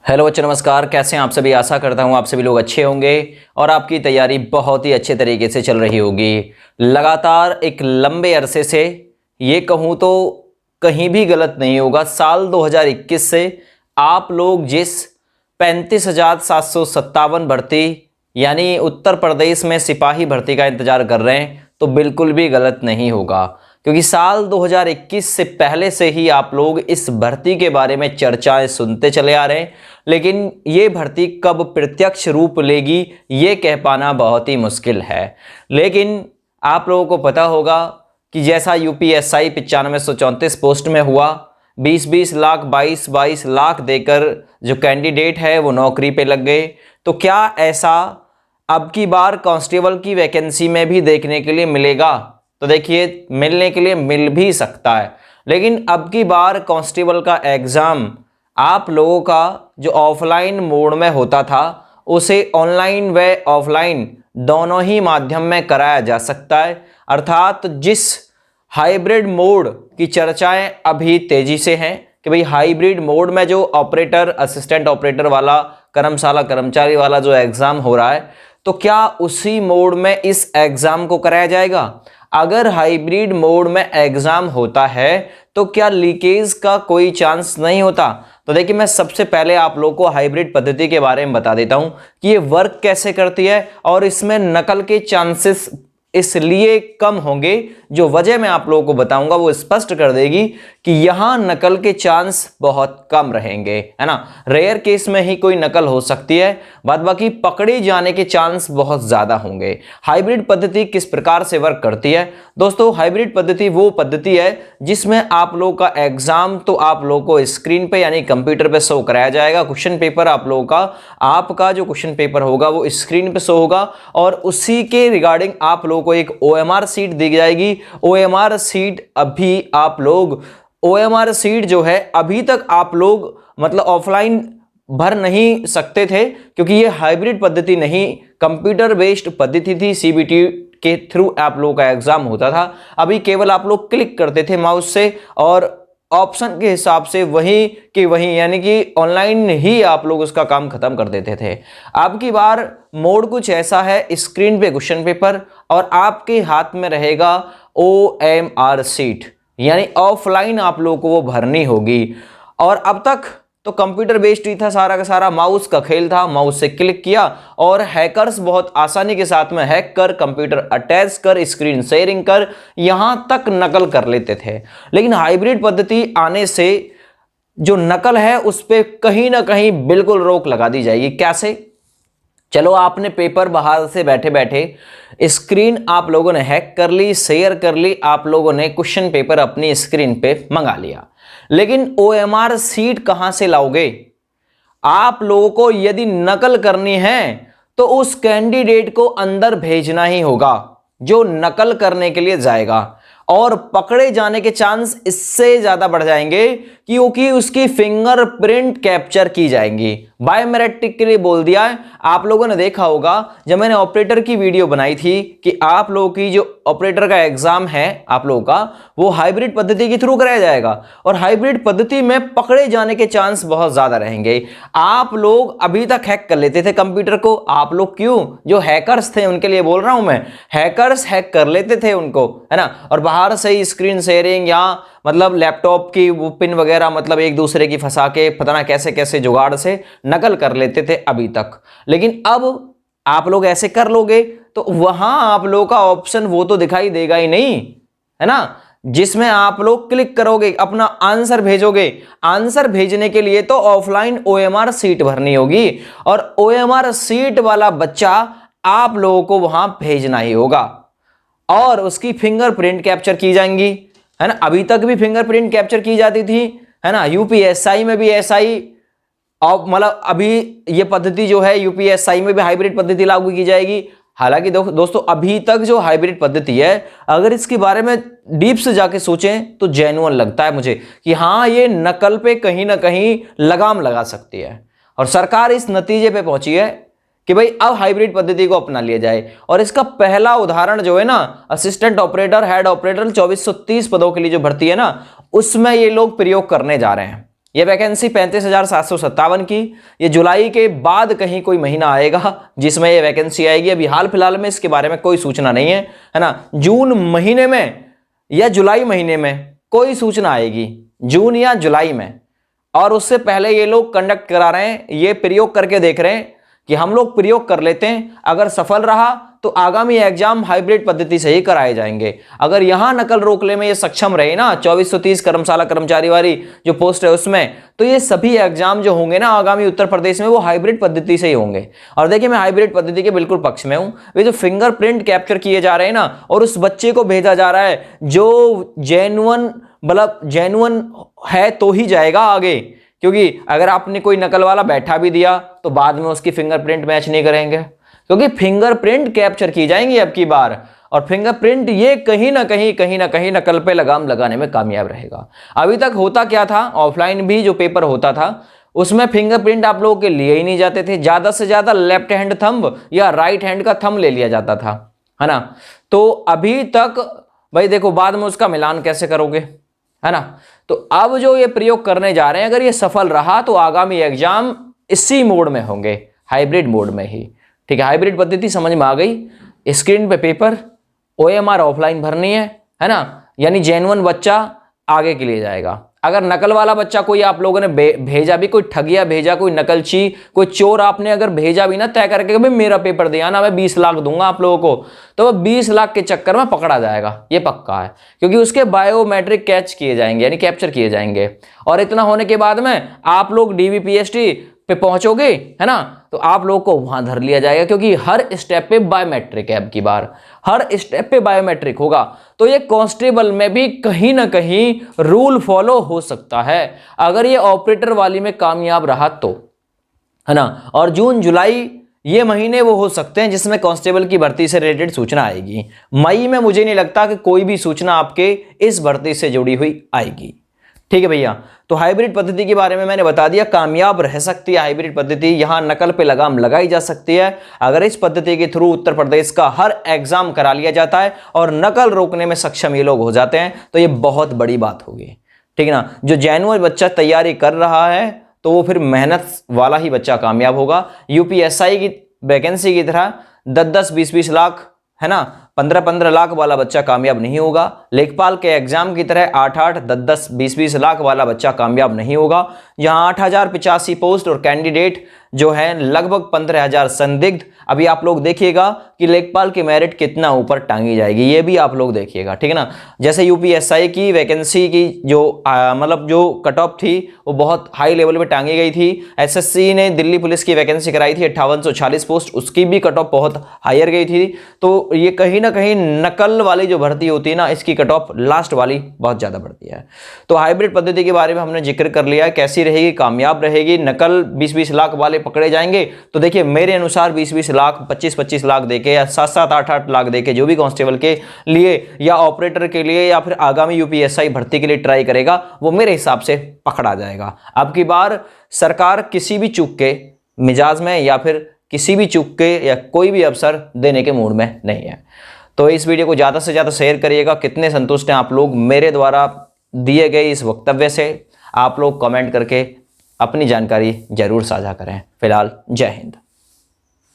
Hello बच्चों, नमस्कार। कैसे हैं आप सभी? आशा करता हूं आप सभी लोग अच्छे होंगे और आपकी तैयारी बहुत ही अच्छे तरीके से चल रही होगी। लगातार एक लंबे अरसे से, ये कहूं तो कहीं भी गलत नहीं होगा, साल 2021 से आप लोग जिस 35,757 भर्ती यानी उत्तर प्रदेश में सिपाही भर्ती का इंतजार कर रहे हैं तो बिल्कुल भी गलत नहीं होगा, क्योंकि साल 2021 से पहले से ही आप लोग इस भर्ती के बारे में चर्चाएं सुनते चले आ रहे हैं। लेकिन ये भर्ती कब प्रत्यक्ष रूप लेगी ये कह पाना बहुत ही मुश्किल है। लेकिन आप लोगों को पता होगा कि जैसा यूपीएसआई 9534 पोस्ट में हुआ, 20-20 लाख 22-22 लाख देकर जो कैंडिडेट है वो नौकरी पे लग गए, तो क्या ऐसा अब की बार कांस्टेबल की वैकेंसी में भी देखने के लिए मिलेगा? तो देखिए, मिलने के लिए मिल भी सकता है, लेकिन अब की बार कांस्टेबल का एग्ज़ाम आप लोगों का जो ऑफलाइन मोड में होता था उसे ऑनलाइन व ऑफलाइन दोनों ही माध्यम में कराया जा सकता है। अर्थात जिस हाइब्रिड मोड की चर्चाएं अभी तेजी से हैं कि भाई हाइब्रिड मोड में जो ऑपरेटर, असिस्टेंट ऑपरेटर वाला, कर्मशाला कर्मचारी वाला जो एग्ज़ाम हो रहा है, तो क्या उसी मोड में इस एग्ज़ाम को कराया जाएगा? अगर हाइब्रिड मोड में एग्ज़ाम होता है तो क्या लीकेज का कोई चांस नहीं होता? तो देखिए, मैं सबसे पहले आप लोगों को हाइब्रिड पद्धति के बारे में बता देता हूं कि ये वर्क कैसे करती है और इसमें नकल के चांसेस इसलिए कम होंगे। जो वजह मैं आप लोगों को बताऊंगा वो स्पष्ट कर देगी कि यहां नकल के चांस बहुत कम रहेंगे, है ना। रेयर केस में ही कोई नकल हो सकती है, बाद बाकी पकड़े जाने के चांस बहुत ज्यादा होंगे। हाइब्रिड पद्धति किस प्रकार से वर्क करती है? दोस्तों, हाइब्रिड पद्धति वो पद्धति है जिसमें आप लोगों का एग्जाम तो आप लोगों को स्क्रीन पे यानी कंप्यूटर पे शो कराया जाएगा। क्वेश्चन पेपर आप लोगों का, आपका जो क्वेश्चन पेपर होगा वो स्क्रीन पे शो होगा और उसी के रिगार्डिंग आप लोगों को एक ओएमआर सीट दी जाएगी। ओएमआर सीट अभी आप लोग, ओएमआर सीट जो है अभी तक आप लोग मतलब ऑफलाइन भर नहीं सकते थे, क्योंकि ये हाइब्रिड पद्धति नहीं, कंप्यूटर बेस्ड पद्धति थी। सीबीटी के थ्रू आप लोगों का एग्जाम होता था। अभी केवल आप लोग क्लिक करते थे माउस से और ऑप्शन के हिसाब से वही कि वही, यानी कि ऑनलाइन ही आप लोग उसका काम खत्म कर देते थे। अब की बार मोड कुछ ऐसा है, स्क्रीन पे क्वेश्चन पेपर और आपके हाथ में रहेगा ओएमआर सीट, यानी ऑफलाइन आप लोगों को वो भरनी होगी। और अब तक तो कंप्यूटर बेस्ड ही था सारा का सारा, माउस का खेल था, माउस से क्लिक किया और हैकर्स बहुत आसानी के साथ में हैक कर, कंप्यूटर अटैच कर, स्क्रीन शेयरिंग कर, यहां तक नकल कर लेते थे। लेकिन हाइब्रिड पद्धति आने से जो नकल है उस पर कहीं ना कहीं बिल्कुल रोक लगा दी जाएगी। कैसे? चलो, आपने पेपर बाहर से बैठे बैठे स्क्रीन आप लोगों ने हैक कर ली, शेयर कर ली, आप लोगों ने क्वेश्चन पेपर अपनी स्क्रीन पे मंगा लिया, लेकिन ओएमआर सीट कहां से लाओगे? आप लोगों को यदि नकल करनी है तो उस कैंडिडेट को अंदर भेजना ही होगा जो नकल करने के लिए जाएगा, और पकड़े जाने के चांस इससे ज्यादा बढ़ जाएंगे क्योंकि उसकी फिंगरप्रिंट कैप्चर की जाएंगी। बायोमेट्रिक के लिए बोल दिया है। आप लोगों ने देखा होगा जब मैंने ऑपरेटर की वीडियो बनाई थी कि आप लोगों की जो ऑपरेटर का एग्जाम है आप लोगों का, वो हाइब्रिड पद्धति के थ्रू कराया जाएगा और हाइब्रिड पद्धति में पकड़े जाने के चांस बहुत ज्यादा रहेंगे। आप लोग अभी तक हैक कर लेते थे कंप्यूटर को, आप लोग क्यों, जो हैकर्स थे उनके लिए बोल रहा हूं मैं, हैकर्स हैक कर लेते थे उनको, है ना, और बाहर से ही स्क्रीन शेयरिंग या मतलब लैपटॉप की वो पिन वगैरह मतलब एक दूसरे की फंसा के पता ना कैसे कैसे जुगाड़ से नकल कर लेते थे अभी तक। लेकिन अब आप लोग ऐसे कर लोगे तो वहां आप लोगों का ऑप्शन वो तो दिखाई देगा ही नहीं, है ना, जिसमें आप लोग क्लिक करोगे, अपना आंसर भेजोगे। आंसर भेजने के लिए तो ऑफलाइन ओएमआर सीट भरनी होगी और ओएमआर सीट वाला बच्चा आप लोगों को वहां भेजना ही होगा और उसकी फिंगरप्रिंट कैप्चर की जाएंगी, है ना। अभी तक भी फिंगरप्रिंट कैप्चर की जाती थी, है ना। यूपीएसआई में भी ऐसा ही, और मतलब अभी ये पद्धति जो है यूपीएसआई में भी हाइब्रिड पद्धति लागू की जाएगी। हालांकि दोस्तों, अभी तक जो हाइब्रिड पद्धति है, अगर इसके बारे में डीप से जाके सोचें तो जेन्युइन लगता है मुझे कि हाँ, ये नकल पे कहीं ना कहीं लगाम लगा सकती है और सरकार इस नतीजे पे पहुंची है कि भाई अब हाइब्रिड पद्धति को अपना लिया जाए। और इसका पहला उदाहरण जो है ना, असिस्टेंट ऑपरेटर, हेड ऑपरेटर 2430 पदों के लिए जो भर्ती है ना, उसमें ये लोग प्रयोग करने जा रहे हैं। ये वैकेंसी 35,757 की, ये जुलाई के बाद कहीं कोई महीना आएगा जिसमें ये वैकेंसी आएगी। अभी हाल फिलहाल में इसके बारे में कोई सूचना नहीं है ना। जून महीने में या जुलाई महीने में कोई सूचना आएगी, जून या जुलाई में। और उससे पहले ये लोग कंडक्ट करा रहे हैं, ये प्रयोग करके देख रहे हैं कि हम लोग प्रयोग कर लेते हैं, अगर सफल रहा तो आगामी एग्जाम हाइब्रिड पद्धति से ही कराए जाएंगे। अगर यहां नकल रोकने में ये सक्षम रहे ना, 2430 कर्मशाला कर्मचारी वाली जो पोस्ट है उसमें, तो ये सभी एग्जाम जो होंगे ना आगामी उत्तर प्रदेश में वो हाइब्रिड पद्धति से ही होंगे। और देखिए मैं हाइब्रिड पद्धति के बिल्कुल पक्ष में हूं। वे जो फिंगरप्रिंट कैप्चर किए जा रहे हैं ना, और उस बच्चे को भेजा जा रहा है जो जेन्युइन है तो ही जाएगा आगे, क्योंकि अगर आपने कोई नकल वाला बैठा भी दिया तो बाद में उसकी फिंगरप्रिंट मैच नहीं करेंगे, क्योंकि फिंगरप्रिंट कैप्चर की जाएंगी अब की बार। और फिंगरप्रिंट ये कहीं ना कहीं नकल पे लगाम लगाने में कामयाब रहेगा। अभी तक होता क्या था, ऑफलाइन भी जो पेपर होता था उसमें फिंगरप्रिंट आप लोगों के लिए ही नहीं जाते थे, ज्यादा से ज्यादा लेफ्ट हैंड थंब या राइट हैंड का थंब ले लिया जाता था, है ना। तो अभी तक भाई देखो बाद में उसका मिलान कैसे करोगे, है ना। तो अब जो ये प्रयोग करने जा रहे हैं, अगर ये सफल रहा तो आगामी एग्जाम इसी मोड में होंगे, हाइब्रिड मोड में ही। ठीक है, हाइब्रिड पद्धति समझ में आ गई। स्क्रीन पे पेपर, OMR ऑफलाइन भरनी है ना, यानी जेन्युइन बच्चा आगे के लिए जाएगा। अगर नकल वाला बच्चा कोई आप लोगों ने भेजा भी, कोई ठगिया भेजा, कोई नकलची, कोई चोर आपने अगर भेजा भी ना तय करके भाई मेरा पेपर दिया ना, मैं 20 लाख दूंगा आप लोगों को, तो वह 20 लाख के चक्कर में पकड़ा जाएगा, ये पक्का है। क्योंकि उसके बायोमेट्रिक कैच किए जाएंगे, यानी कैप्चर किए जाएंगे। और इतना होने के बाद में आप लोग DVPST पे पहुंचोगे, है ना, तो आप लोग को वहां धर लिया जाएगा, क्योंकि हर स्टेप पे बायोमेट्रिक है। अब की बार हर स्टेप पे बायोमेट्रिक होगा, तो ये कांस्टेबल में भी कहीं ना कहीं रूल फॉलो हो सकता है अगर ये ऑपरेटर वाली में कामयाब रहा तो, है ना। और जून जुलाई ये महीने वो हो सकते हैं जिसमें कांस्टेबल की भर्ती से रिलेटेड सूचना आएगी। मई में मुझे नहीं लगता कि कोई भी सूचना आपके इस भर्ती से जुड़ी हुई आएगी। ठीक है भैया, तो हाइब्रिड पद्धति के बारे में मैंने बता दिया, कामयाब रह सकती है हाइब्रिड पद्धति, यहां नकल पे लगाम लगाई जा सकती है। अगर इस पद्धति के थ्रू उत्तर प्रदेश का हर एग्जाम करा लिया जाता है और नकल रोकने में सक्षम ये लोग हो जाते हैं तो ये बहुत बड़ी बात होगी। ठीक है ना, जो जेन्युइन बच्चा तैयारी कर रहा है तो वो फिर मेहनत वाला ही बच्चा कामयाब होगा। UPSI की वैकेंसी की तरह 10-10, 20-20 लाख, है ना, 15-15 लाख वाला बच्चा कामयाब नहीं होगा। लेखपाल के एग्जाम की तरह 8-8, 10-10, 20-20 लाख वाला बच्चा कामयाब नहीं होगा। जहां 8,085 पोस्ट और कैंडिडेट जो है लगभग 15,000 संदिग्ध। अभी आप लोग देखिएगा कि लेखपाल की मेरिट कितना ऊपर टांगी जाएगी, ये भी आप लोग देखिएगा। ठीक है ना, जैसे UPSI की वैकेंसी की जो मतलब जो कट ऑफ थी वो बहुत हाई लेवल पे टांगी गई थी। SSC ने दिल्ली पुलिस की वैकेंसी कराई थी 5840 पोस्ट, उसकी भी कट ऑफ बहुत हायर गई थी। तो ये कहीं ना कहीं नकल वाली जो भर्ती होती है ना, इसकी कट ऑफ लास्ट वाली बहुत ज्यादा बढ़ती है। तो हाइब्रिड पद्धति के बारे में हमने जिक्र कर लिया है, कैसी रहेगी, कामयाब रहेगी। नकल 20-20 लाख वाले पकड़े जाएंगे तो देखिए मेरे अनुसार 20-20 लाख, 25-25 लाख देके या 7-7, 8-8 लाख देके जो भी कांस्टेबल के लिए या ऑपरेटर के लिए या फिर आगामी UPSI भर्ती के लिए ट्राई करेगा वो मेरे हिसाब से पकड़ा जाएगा। अब की बार सरकार किसी भी चूक के मिजाज में या फिर किसी भी चूक के या कोई भी अवसर देने के मूड में नहीं है। तो इस वीडियो को ज़्यादा से ज़्यादा शेयर करिएगा। कितने संतुष्ट हैं आप लोग मेरे द्वारा दिए गए इस वक्तव्य से, आप लोग कमेंट करके अपनी जानकारी जरूर साझा करें। फिलहाल जय हिंद।